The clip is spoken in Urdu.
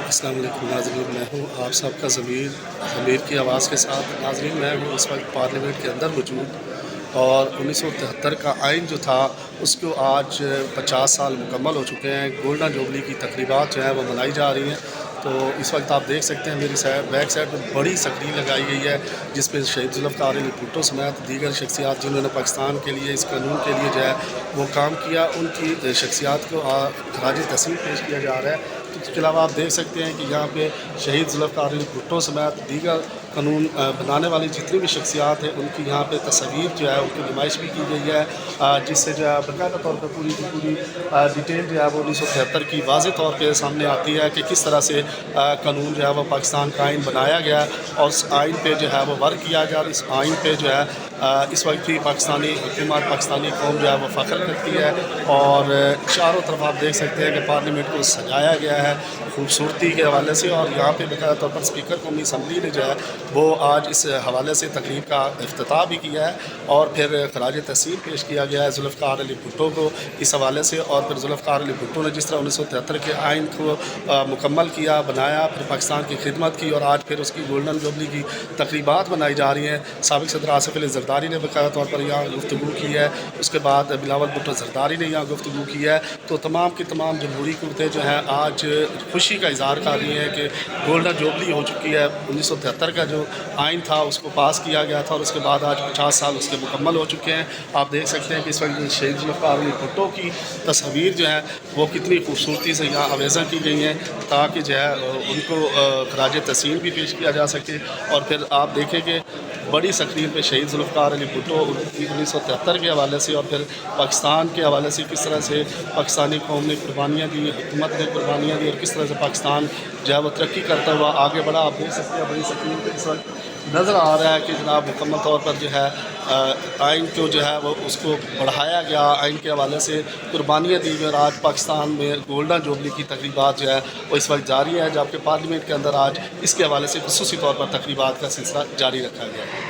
السلام علیکم ناظرین، میں ہوں آپ سب کا ضمیر کی آواز کے ساتھ۔ ناظرین، میں ہوں اس وقت پارلیمنٹ کے اندر موجود، اور 1973 کا آئین جو تھا اس کو آج 50 سال مکمل ہو چکے ہیں۔ گولڈن جوبلی کی تقریبات جو ہیں وہ منائی جا رہی ہیں۔ تو اس وقت آپ دیکھ سکتے ہیں میری بیک سائڈ میں بڑی سکرین لگائی گئی ہے، جس پہ شہید ذوالفقار علی بھٹو سمیت دیگر شخصیات جنہوں نے پاکستان کے لیے اس قانون کے لیے جو ہے وہ کام کیا، ان کی شخصیات کو خراج تحسین پیش کیا جا رہا ہے۔ اس کے علاوہ آپ دیکھ سکتے ہیں کہ یہاں پہ شہید ذوالفقار علی بھٹو سمیت دیگر قانون بنانے والی جتنی بھی شخصیات ہیں ان کی یہاں پہ تصاویر جو ہے ان کی نمائش بھی کی گئی ہے، جس سے جو ہے باقاعدہ طور پہ پوری کی پوری ڈیٹیل جو ہے وہ 1973 کی واضح طور پہ سامنے آتی ہے کہ کس طرح سے قانون جو ہے وہ پاکستان کا آئین بنایا گیا، اور اس آئین پہ جو ہے وہ ورک کیا گیا، اور اس آئین پہ جو ہے اس وقت بھی پاکستانی حکومت، پاکستانی قوم جو ہے وہ فخر کرتی ہے۔ اور چاروں طرف آپ دیکھ سکتے ہیں کہ پارلیمنٹ کو سجایا گیا ہے خوبصورتی کے حوالے سے، اور یہاں پہ باقاعدہ طور پر اسپیکر قومی اسمبلی نے جو ہے وہ آج اس حوالے سے تقریب کا افتتاح بھی کیا ہے، اور پھر خراج تحسین پیش کیا گیا ہے ذوالفقار علی بھٹو کو اس حوالے سے۔ اور پھر ذوالفقار علی بھٹو نے جس طرح 1973 کے آئین کو مکمل کیا، بنایا، پھر پاکستان کی خدمت کی، اور آج پھر اس کی گولڈن جوبلی کی تقریبات منائی جا رہی ہیں۔ سابق صدر آصف علی زرداری نے باقاعدہ طور پر یہاں گفتگو کی ہے، اس کے بعد بلاول بھٹو زرداری نے یہاں گفتگو کی ہے۔ تو تمام کی تمام جمہوری قوتیں جو ہیں آج خوشی کا اظہار کر رہی ہیں کہ گولڈن جوبلی ہو چکی ہے۔ 1973 کا جو آئین تھا اس کو پاس کیا گیا تھا، اور اس کے بعد آج 50 سال اس کے مکمل ہو چکے ہیں۔ آپ دیکھ سکتے ہیں کہ اس وقت شہید ذوالفقار علی بھٹو کی تصاویر جو ہیں وہ کتنی خوبصورتی سے یہاں آویزاں کی گئی ہیں، تاکہ جو ہے ان کو خراج تحسین بھی پیش کیا جا سکے۔ اور پھر آپ دیکھیں کہ بڑی سکرین پہ شہید ذوالفقار علی بھٹو 1973 کے حوالے سے، اور پھر پاکستان کے حوالے سے کس طرح سے پاکستانی قوم نے قربانیاں دی، حکومت نے قربانیاں دی، اور کس طرح سے پاکستان جو ہے وہ ترقی کرتا ہوا آگے بڑھا۔ آپ دیکھ سکتے ہیں بڑی سکرین پہ اس وقت نظر آ رہا ہے کہ جناب مکمل طور پر جو ہے آئین کو جو ہے وہ اس کو بڑھایا گیا، آئین کے حوالے سے قربانیاں دی گئی، اور آج پاکستان میں گولڈن جوبلی کی تقریبات جو ہے وہ اس وقت جاری ہے، جبکہ پارلیمنٹ کے اندر آج اس کے حوالے سے خصوصی طور پر تقریبات کا سلسلہ جاری رکھا گیا ہے۔